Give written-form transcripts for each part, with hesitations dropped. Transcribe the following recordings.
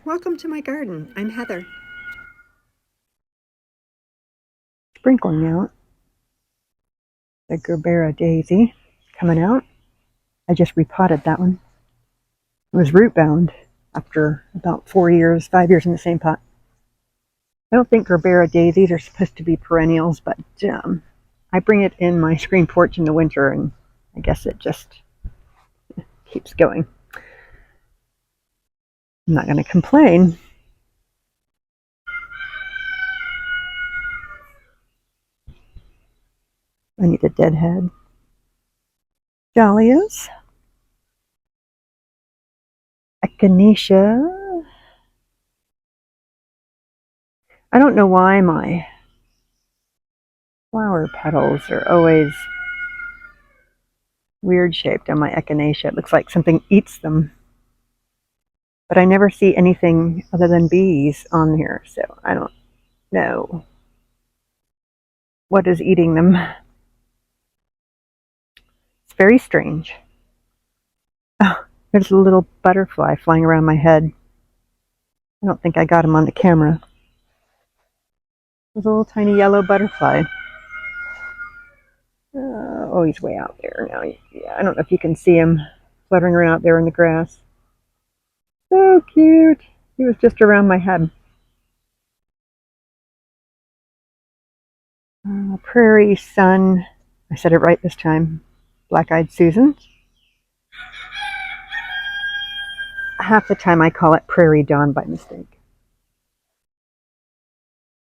welcome to my garden. I'm Heather. Sprinkling out the Gerbera daisy coming out. I just repotted that one. It was root bound after about 5 years in the same pot. I don't think Gerbera daisies are supposed to be perennials, but I bring it in my screen porch in the winter, and I guess it just keeps going. I'm not going to complain. I need a deadhead. Dahlias. Echinacea. I don't know why my flower petals are always weird shaped on my echinacea. It looks like something eats them. But I never see anything other than bees on here, so I don't know what is eating them. It's very strange. Oh, there's a little butterfly flying around my head. I don't think I got him on the camera. There's a little tiny yellow butterfly. Oh, he's way out there now. Yeah, I don't know if you can see him fluttering around out there in the grass. So cute. He was just around my head. Prairie Sun. I said it right this time. Black-eyed Susan. Half the time I call it Prairie Dawn by mistake.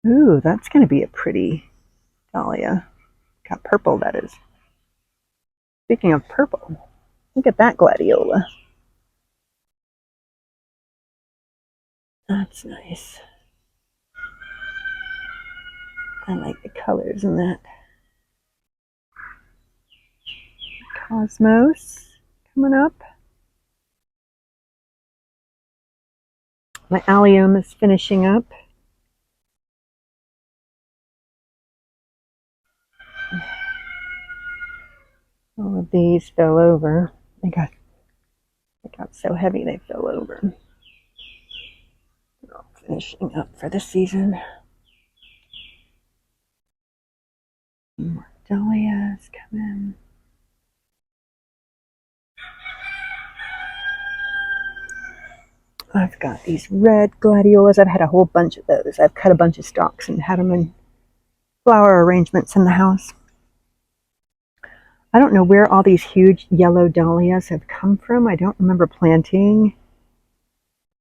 Ooh, that's going to be a pretty dahlia. Got purple, that is. Speaking of purple, look at that gladiola. That's nice. I like the colors in that. Cosmos coming up. My allium is finishing up. All of these fell over. They got so heavy they fell over. They're all finishing up for the season. More dahlias come in. I've got these red gladiolas. I've had a whole bunch of those. I've cut a bunch of stalks and had them in flower arrangements in the house. I don't know where all these huge yellow dahlias have come from. I don't remember planting.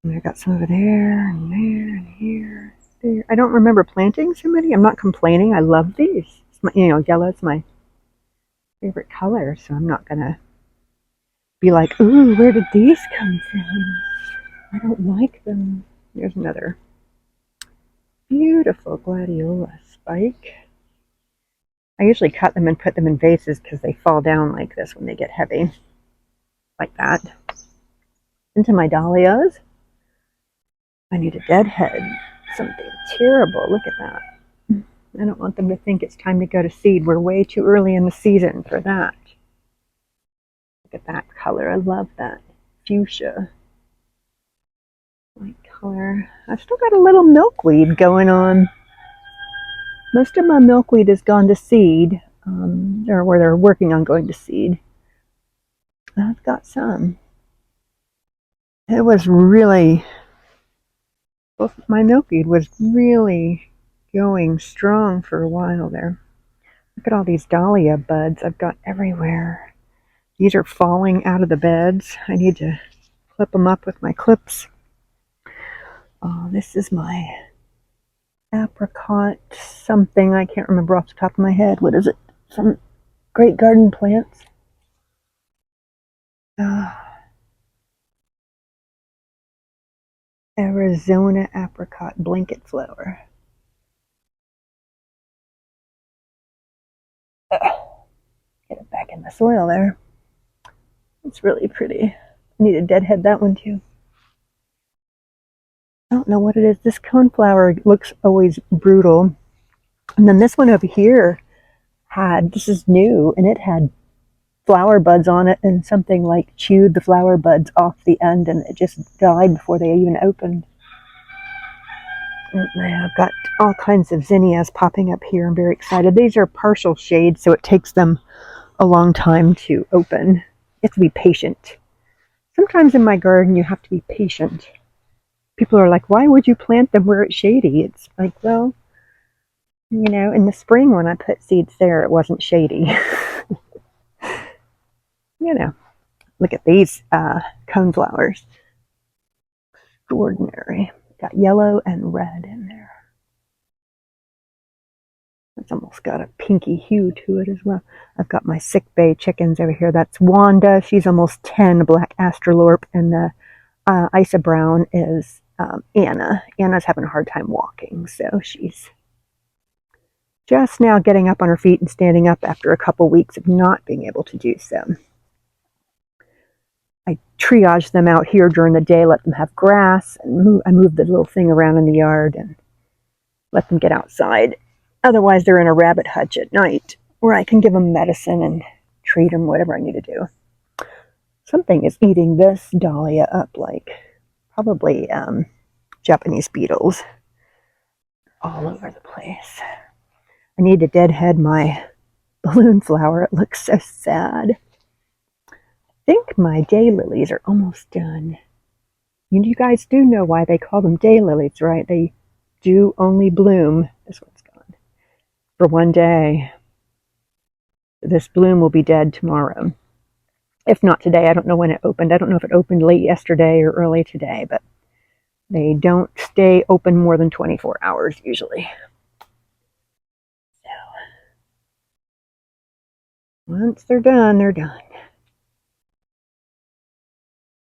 And I got some over there and there and here. There. I don't remember planting so many. I'm not complaining. I love these. It's my, yellow is my favorite color, so I'm not gonna be like, ooh, where did these come from? I don't like them. There's another beautiful gladiola spike. I usually cut them and put them in vases because they fall down like this when they get heavy. Like that. Into my dahlias. I need a deadhead. Something terrible. Look at that. I don't want them to think it's time to go to seed. We're way too early in the season for that. Look at that color. I love that. Fuchsia. Light color. I've still got a little milkweed going on. Most of my milkweed has gone to seed, or where they're working on going to seed. I've got some. It was really, my milkweed was really going strong for a while there. Look at all these dahlia buds I've got everywhere. These are falling out of the beds. I need to clip them up with my clips. This is my apricot something. I can't remember off the top of my head. What is it? Some Great Garden Plants. Arizona apricot blanket flower. Get it back in the soil there. It's really pretty. I need to deadhead that one too. I don't know what it is. This coneflower looks always brutal. And then this one over here this is new, and it had flower buds on it, and something like chewed the flower buds off the end, and it just died before they even opened. I've got all kinds of zinnias popping up here. I'm very excited. These are partial shade, so it takes them a long time to open. You have to be patient. Sometimes in my garden, you have to be patient. People are like, why would you plant them where it's shady? It's like, well, you know, in the spring when I put seeds there, it wasn't shady. You know, look at these coneflowers. Extraordinary. Got yellow and red in there. It's almost got a pinky hue to it as well. I've got my sick bay chickens over here. That's Wanda. She's almost 10, black astrolorp, and the Isa Brown is Anna. Anna's having a hard time walking, so she's just now getting up on her feet and standing up after a couple weeks of not being able to do so. I triage them out here during the day, let them have grass, and I move the little thing around in the yard and let them get outside. Otherwise, they're in a rabbit hutch at night where I can give them medicine and treat them, whatever I need to do. Something is eating this dahlia up like probably Japanese beetles all over the place. I need to deadhead my balloon flower. It looks so sad. I think my daylilies are almost done. You guys do know why they call them daylilies, right? They do only bloom. This one's gone. For one day. This bloom will be dead tomorrow. If not today, I don't know when it opened. I don't know if it opened late yesterday or early today, but they don't stay open more than 24 hours usually. So, once they're done, they're done.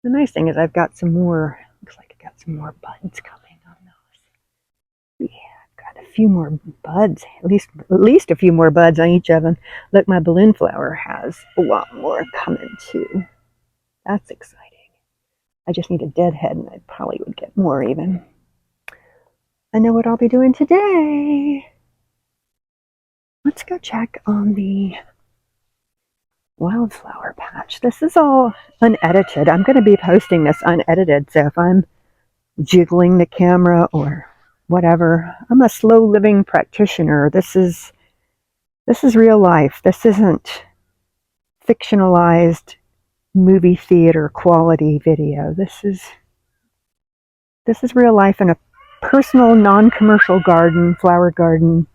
The nice thing is I've got some more, looks like I got some more buds coming on those. Yeah, I've got a few more buds, at least a few more buds on each of them. Look, my balloon flower has a lot more coming too. That's exciting. I just need a deadhead and I probably would get more even. I know what I'll be doing today. Let's go check on the wildflower patch. This is all unedited. I'm going to be posting this unedited, so if I'm jiggling the camera or whatever, I'm a slow living practitioner. This is real life. This isn't fictionalized movie theater quality video. This is real life in a personal, non-commercial garden, flower garden.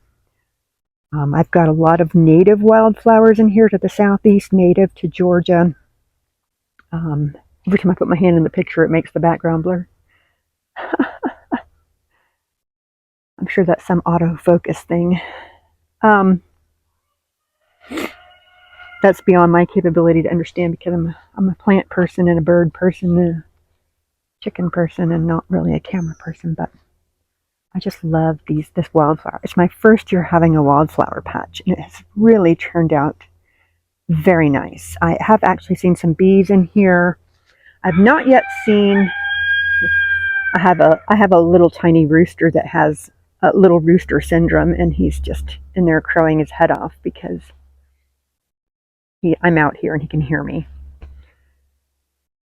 I've got a lot of native wildflowers in here to the southeast, native to Georgia. Every time I put my hand in the picture, it makes the background blur. I'm sure that's some autofocus thing. That's beyond my capability to understand because I'm a plant person and a bird person and a chicken person and not really a camera person, but I just love this wildflower. It's my first year having a wildflower patch, and it has really turned out very nice. I have actually seen some bees in here. I've not yet seen. I have a little tiny rooster that has a little rooster syndrome, and he's just in there crowing his head off because I'm out here and he can hear me.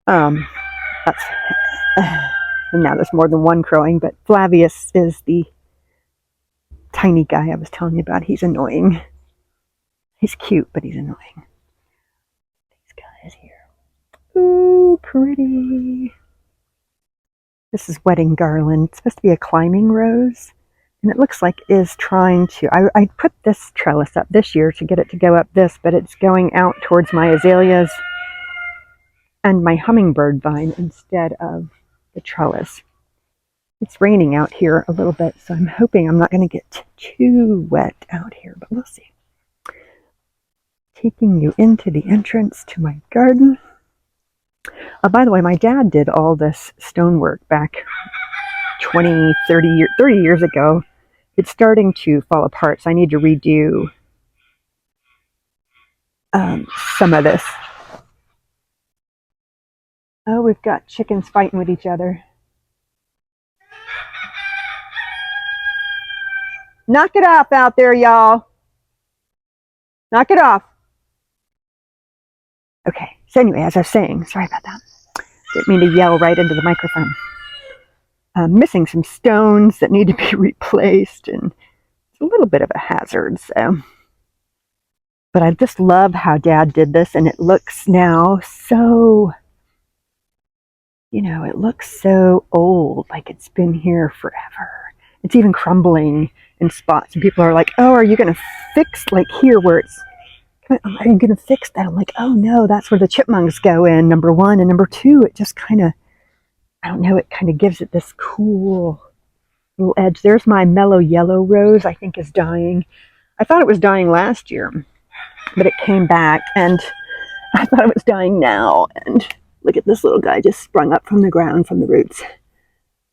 That's and now there's more than one crowing, but Flavius is the tiny guy I was telling you about. He's annoying. He's cute, but he's annoying. These guys here. Ooh, pretty. This is wedding garland. It's supposed to be a climbing rose. And it looks like it is trying to... I put this trellis up this year to get it to go up this, but it's going out towards my azaleas and my hummingbird vine instead of the trellis. It's raining out here a little bit, so I'm hoping I'm not going to get too wet out here, but we'll see. Taking you into the entrance to my garden. By the way, my dad did all this stonework back 30 years ago. It's starting to fall apart, so I need to redo some of this. Oh, we've got chickens fighting with each other. Knock it off out there, y'all. Knock it off. Okay, so anyway, as I was saying, sorry about that. Didn't mean to yell right into the microphone. missing some stones that need to be replaced, and it's a little bit of a hazard. So, but I just love how Dad did this, and it looks now so, it looks so old, like it's been here forever. It's even crumbling in spots, and people are like, "Oh, are you going to fix like here where it's? Are you going to fix that?" I'm like, "Oh no, that's where the chipmunks go in. Number one, and number two, it just kind of, I don't know, it kind of gives it this cool little edge." There's my mellow yellow rose. I think is dying. I thought it was dying last year, but it came back, and I thought it was dying now. And look at this little guy just sprung up from the ground from the roots.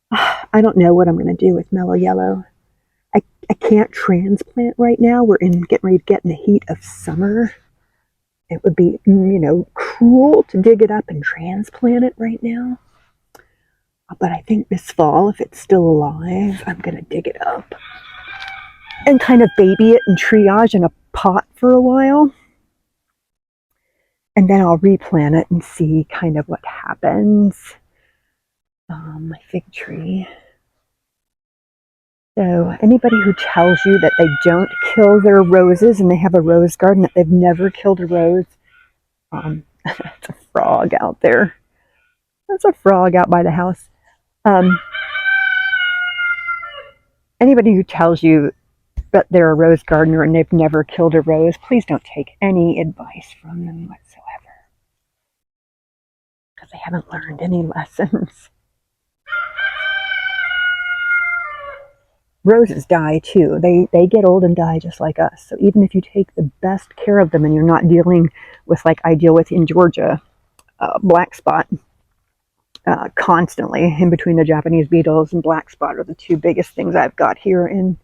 I don't know what I'm going to do with mellow yellow. I can't transplant right now. We're getting ready to get in the heat of summer. It would be, cool to dig it up and transplant it right now. But I think this fall, if it's still alive, I'm going to dig it up and kind of baby it and triage in a pot for a while. And then I'll replant it and see kind of what happens. My fig tree. So anybody who tells you that they don't kill their roses and they have a rose garden, that they've never killed a rose, that's a frog out there. That's a frog out by the house. Anybody who tells you that they're a rose gardener and they've never killed a rose, please don't take any advice from them whatsoever, because they haven't learned any lessons. Roses die too. They get old and die just like us. So even if you take the best care of them and you're not dealing with, like I deal with in Georgia, black spot constantly in between the Japanese beetles and black spot are the two biggest things I've got here in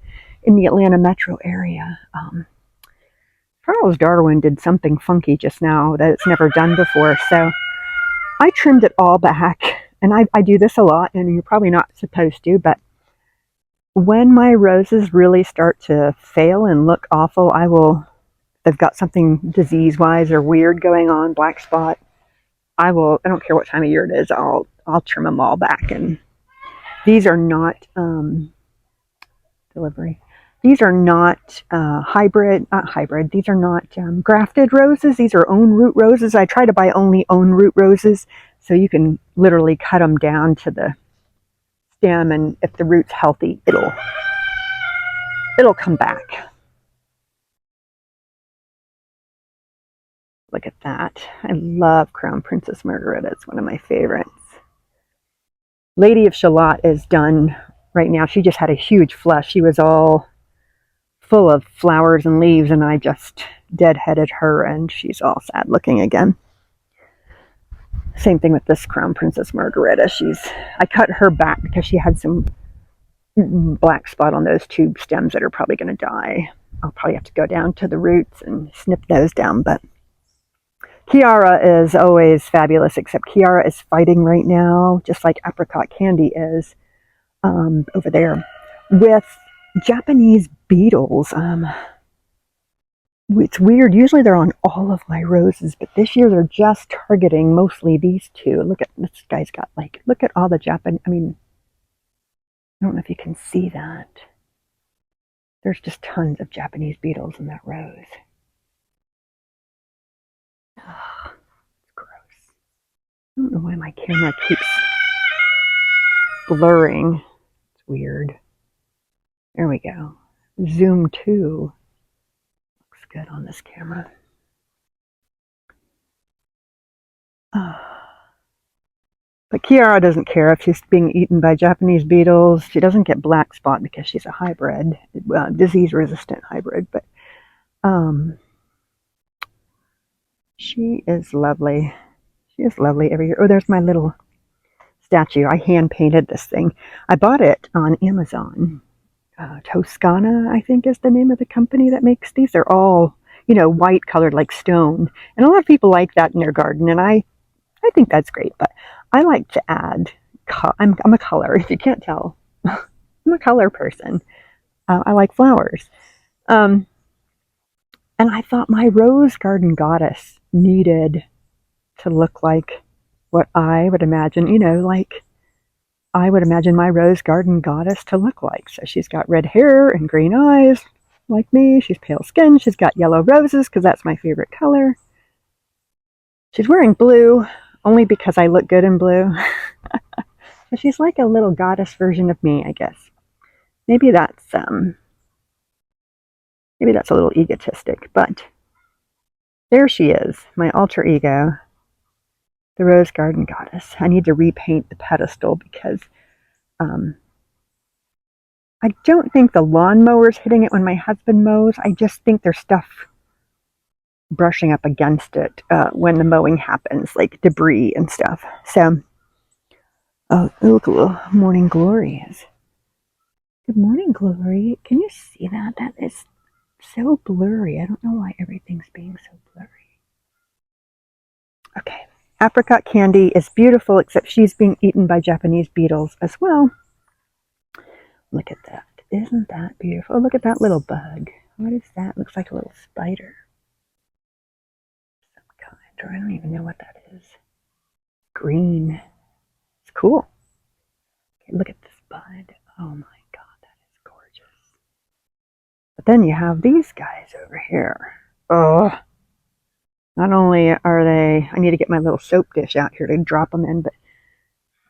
the Atlanta metro area. Charles Darwin did something funky just now that it's never done before. So I trimmed it all back, and I do this a lot, and you're probably not supposed to, but when my roses really start to fail and look awful, they've got something disease-wise or weird going on, black spot, I don't care what time of year it is, I'll trim them all back. And these are not, these are not these are not grafted roses. These are own root roses. I try to buy only own root roses, so you can literally cut them down to the stem, and if the root's healthy, it'll come back. Look at that. I love Crown Princess Margarita. It's one of my favorites. Lady of Shalott is done right now. She just had a huge flush. She was all full of flowers and leaves, and I just deadheaded her, and she's all sad looking again. Same thing with this Crown Princess Margarita. I cut her back because she had some black spot on those two stems that are probably going to die. I'll probably have to go down to the roots and snip those down. But Kiara is always fabulous, except Kiara is fighting right now, just like Apricot Candy is over there, with Japanese beetles. It's weird. Usually they're on all of my roses, but this year they're just targeting mostly these two. Look at this guy's got look at all the I don't know if you can see that. There's just tons of Japanese beetles in that rose. Oh, it's gross. I don't know why my camera keeps blurring. It's weird. There we go. Zoom 2. Looks good on this camera. But Kiara doesn't care if she's being eaten by Japanese beetles. She doesn't get black spot because she's a hybrid, disease-resistant hybrid. But she is lovely. She is lovely every year. Oh, there's my little statue. I hand-painted this thing. I bought it on Amazon. Toscana, I think, is the name of the company that makes these. They're all, white colored like stone. And a lot of people like that in their garden, and I think that's great. But I like to add, I'm a color, if you can't tell. I'm a color person. I like flowers. And I thought my rose garden goddess needed to look like what I would imagine, like I would imagine my rose garden goddess to look like. So she's got red hair and green eyes, like me. She's pale skin. She's got yellow roses because that's my favorite color. She's wearing blue only because I look good in blue. So she's like a little goddess version of me, I guess. Maybe that's a little egotistic, but there she is, my alter ego, the rose garden goddess. I need to repaint the pedestal because I don't think the lawnmower's hitting it when my husband mows. I just think there's stuff brushing up against it when the mowing happens, like debris and stuff. So, oh, look, a little morning glory is. Good morning, Glory. Can you see that? That is so blurry. I don't know why everything's being so blurry. Okay. Apricot candy is beautiful, except she's being eaten by Japanese beetles as well. Look at that. Isn't that beautiful? Oh, look at that little bug. What is that? Looks like a little spider. Some kind, or I don't even know what that is. Green. It's cool. Okay, look at this bud. Oh my God, that is gorgeous. But then you have these guys over here. Oh, not only are they, I need to get my little soap dish out here to drop them in, but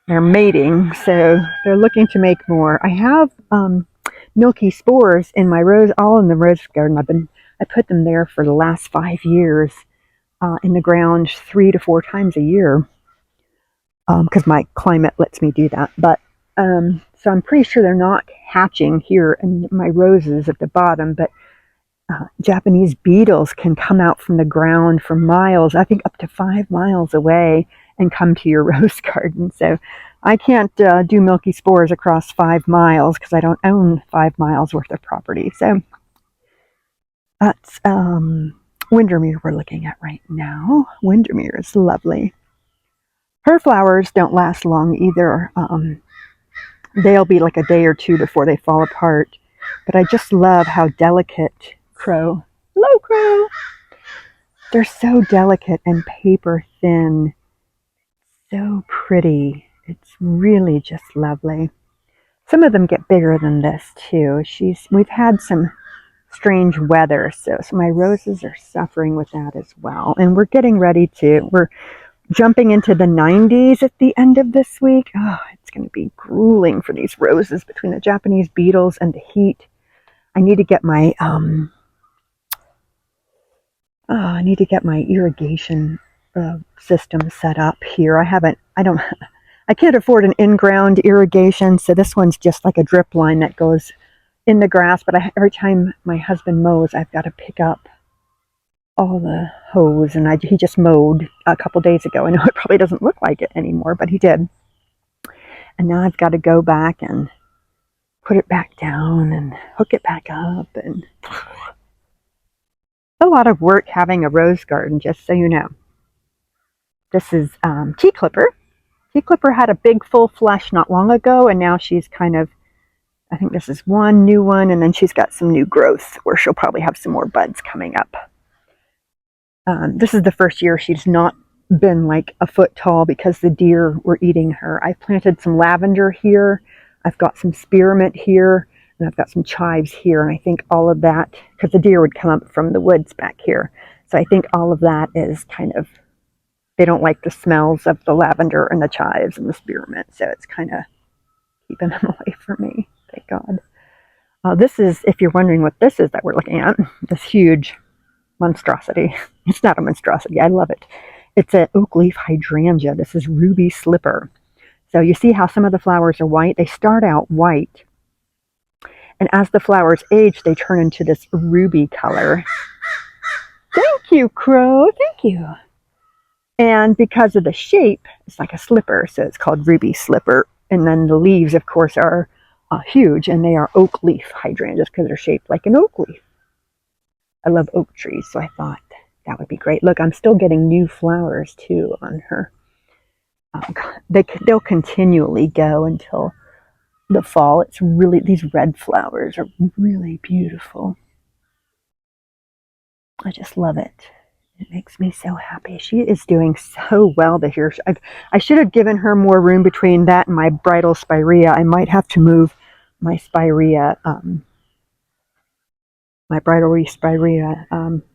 they're mating, so they're looking to make more. I have milky spores in my rose, all in the rose garden. I put them there for the last 5 years in the ground 3 to 4 times a year because my climate lets me do that. But so I'm pretty sure they're not hatching here in my roses at the bottom, but Japanese beetles can come out from the ground for miles, I think up to 5 miles away, and come to your rose garden. So I can't do milky spores across 5 miles because I don't own 5 miles worth of property. So that's Windermere we're looking at right now. Windermere is lovely. Her flowers don't last long either. They'll be like a day or two before they fall apart. But I just love how delicate Crow. Hello, Crow. They're so delicate and paper thin. So pretty. It's really just lovely. Some of them get bigger than this too. We've had some strange weather, so my roses are suffering with that as well. And we're getting ready we're jumping into the 90s at the end of this week. Oh, it's going to be grueling for these roses between the Japanese beetles and the heat. I need to get my irrigation system set up here. I can't afford an in-ground irrigation, so this one's just like a drip line that goes in the grass, but every time my husband mows, I've got to pick up all the hose, and he just mowed a couple days ago. I know it probably doesn't look like it anymore, but he did. And now I've got to go back and put it back down and hook it back up, and a lot of work having a rose garden, just so you know. This is Tea Clipper. Tea Clipper had a big full flush not long ago, and now she's kind of, I think this is one new one, and then she's got some new growth where she'll probably have some more buds coming up. This is the first year she's not been like a foot tall because the deer were eating her. I've planted some lavender here. I've got some spearmint here, and I've got some chives here, and I think all of that, because the deer would come up from the woods back here. So I think all of that is kind of, they don't like the smells of the lavender and the chives and the spearmint, so it's kind of keeping them away from me, thank God. This is, if you're wondering what this is that we're looking at, this huge monstrosity. It's not a monstrosity, I love it. It's an oak leaf hydrangea. This is Ruby Slipper. So you see how some of the flowers are white? They start out white, and as the flowers age, they turn into this ruby color. Thank you, Crow, thank you. And because of the shape, it's like a slipper, so it's called Ruby Slipper. And then the leaves, of course, are huge, and they are oak leaf hydrangeas because they're shaped like an oak leaf. I love oak trees, so I thought that would be great. Look, I'm still getting new flowers, too, on her. They'll continually go until the fall. It's really, these red flowers are really beautiful. I just love it. It makes me so happy. She is doing so well this year. I should have given her more room between that and my bridal spirea. I might have to move my spirea, my bridal spirea.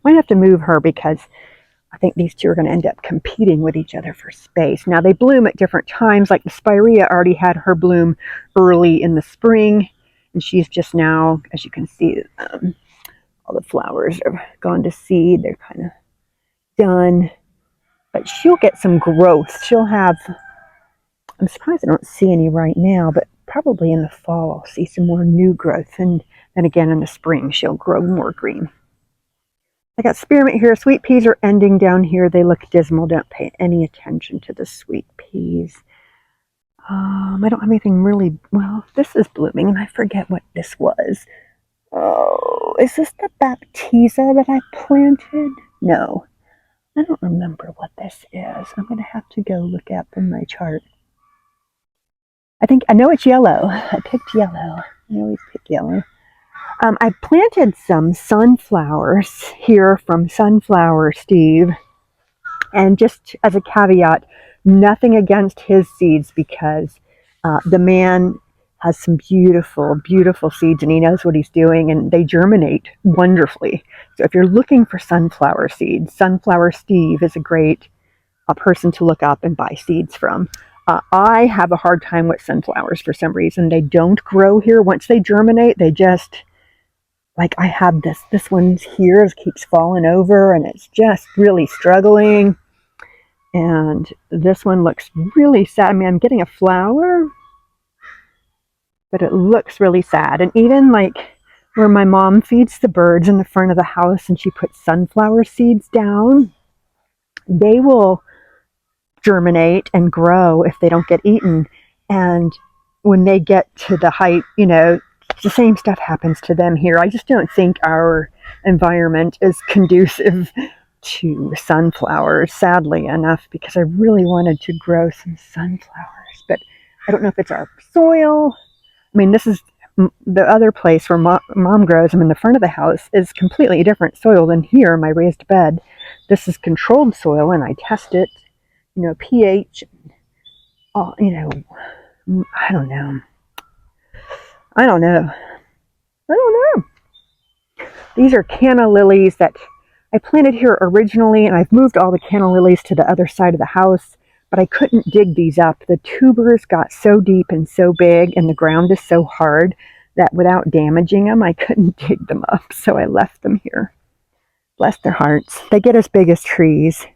Might have to move her because I think these two are going to end up competing with each other for space. Now, they bloom at different times. Like the spirea already had her bloom early in the spring, and she's just now, as you can see, all the flowers have gone to seed. They're kind of done. But she'll get some growth. She'll have, I'm surprised I don't see any right now, but probably in the fall I'll see some more new growth. And then again in the spring she'll grow more green. I got spearmint here. Sweet peas are ending down here. They look dismal. Don't pay any attention to the sweet peas. I don't have anything really, well, this is blooming and I forget what this was. Oh, is this the Baptisia that I planted? No. I don't remember what this is. I'm going to have to go look up in my chart. I know it's yellow. I picked yellow. I always pick yellow. I planted some sunflowers here from Sunflower Steve. And just as a caveat, nothing against his seeds because the man has some beautiful, beautiful seeds and he knows what he's doing and they germinate wonderfully. So if you're looking for sunflower seeds, Sunflower Steve is a great person to look up and buy seeds from. I have a hard time with sunflowers for some reason. They don't grow here. Once they germinate, they just, like I have this one's here, it keeps falling over and it's just really struggling. And this one looks really sad. I mean, I'm getting a flower, but it looks really sad. And even like where my mom feeds the birds in the front of the house and she puts sunflower seeds down, they will germinate and grow if they don't get eaten. And when they get to the height, you know, the same stuff happens to them here. I just don't think our environment is conducive to sunflowers, sadly enough, because I really wanted to grow some sunflowers. But I don't know if it's our soil. I mean, this is the other place where mom grows them in the front of the house is completely different soil than here, my raised bed. This is controlled soil, and I test it, you know, pH, you know, I don't know. These are canna lilies that I planted here originally, and I've moved all the canna lilies to the other side of the house, but I couldn't dig these up. The tubers got so deep and so big, and the ground is so hard that without damaging them, I couldn't dig them up, so I left them here. Bless their hearts. They get as big as trees.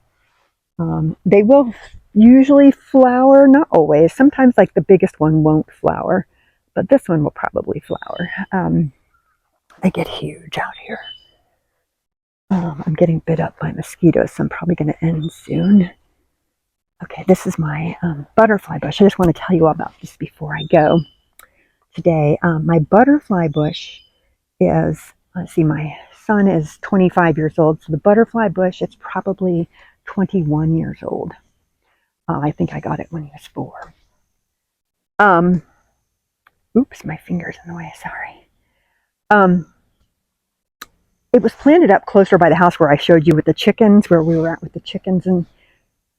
They will usually flower, not always. Sometimes, like, the biggest one won't flower, but this one will probably flower. They get huge out here. I'm getting bit up by mosquitoes, so I'm probably going to end soon. Okay, this is my butterfly bush. I just want to tell you all about this before I go today. My butterfly bush is, let's see, my son is 25 years old, so the butterfly bush is probably 21 years old. I think I got it when he was 4. Oops, my finger's in the way, sorry. It was planted up closer by the house where I showed you with the chickens, where we were at with the chickens and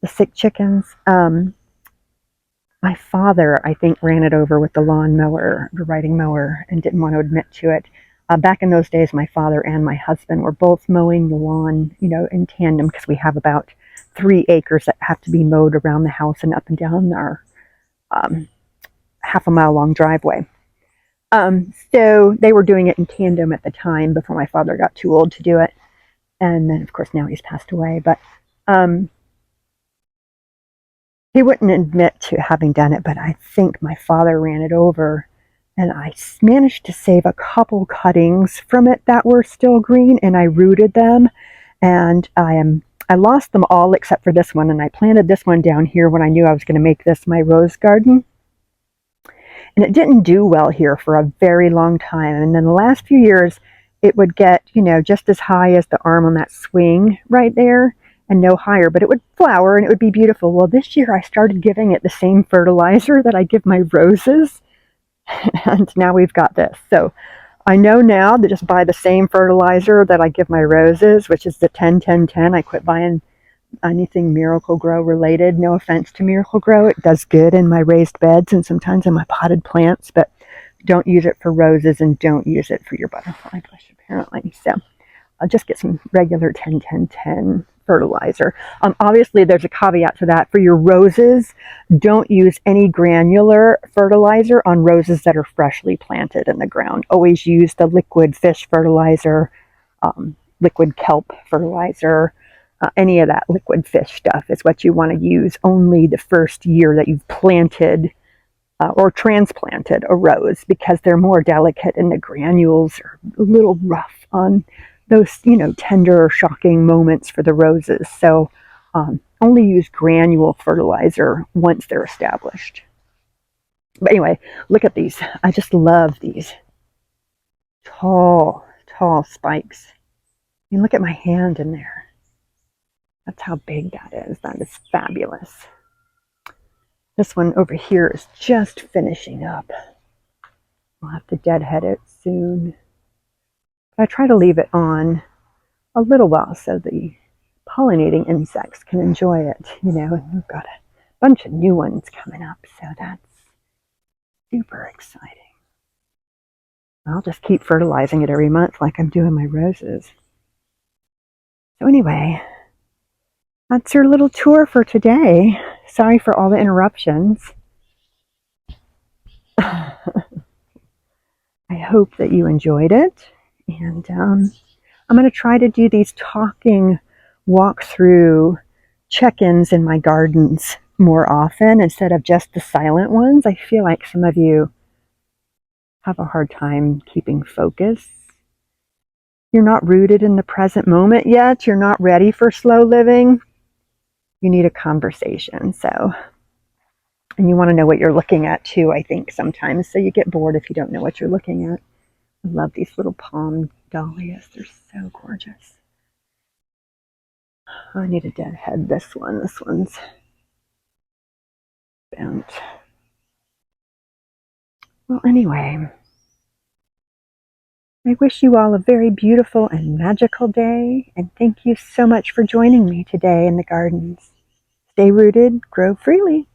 the sick chickens. My father, I think, ran it over with the lawnmower, the riding mower, and didn't want to admit to it. Back in those days, my father and my husband were both mowing the lawn, you know, in tandem, because we have about 3 acres that have to be mowed around the house and up and down our half-a-mile long driveway. So they were doing it in tandem at the time before my father got too old to do it. And then, of course, now he's passed away. But he wouldn't admit to having done it, but I think my father ran it over. And I managed to save a couple cuttings from it that were still green, and I rooted them. And I lost them all except for this one. And I planted this one down here when I knew I was going to make this my rose garden. And it didn't do well here for a very long time. And then the last few years, it would get, you know, just as high as the arm on that swing right there and no higher. But it would flower and it would be beautiful. Well, this year I started giving it the same fertilizer that I give my roses. And now we've got this. So I know now to just buy the same fertilizer that I give my roses, which is the 10-10-10. I quit buying anything Miracle-Gro related. No offense to Miracle-Gro. It does good in my raised beds and sometimes in my potted plants, but don't use it for roses and don't use it for your butterfly bush, apparently. So I'll just get some regular 10-10-10 fertilizer. Obviously, there's a caveat to that. For your roses, don't use any granular fertilizer on roses that are freshly planted in the ground. Always use the liquid fish fertilizer, liquid kelp fertilizer, any of that liquid fish stuff is what you want to use only the first year that you've planted or transplanted a rose, because they're more delicate and the granules are a little rough on those, tender, shocking moments for the roses. So only use granule fertilizer once they're established. But anyway, look at these. I just love these tall, tall spikes. I mean, look at my hand in there. That's how big that is. That is fabulous. This one over here is just finishing up. I'll have to deadhead it soon. I try to leave it on a little while so the pollinating insects can enjoy it, and we've got a bunch of new ones coming up, so that's super exciting. I'll just keep fertilizing it every month like I'm doing my roses. So anyway, that's your little tour for today. Sorry for all the interruptions. I hope that you enjoyed it, and I'm going to try to do these talking walk-through check-ins in my gardens more often instead of just the silent ones. I feel like some of you have a hard time keeping focus. You're not rooted in the present moment yet. You're not ready for slow living. You need a conversation. And you want to know what you're looking at too, I think, sometimes. So you get bored if you don't know what you're looking at. I love these little palm dahlias. They're so gorgeous. I need to deadhead this one. This one's bent. Well, anyway, I wish you all a very beautiful and magical day, and thank you so much for joining me today in the gardens. Stay rooted, grow freely.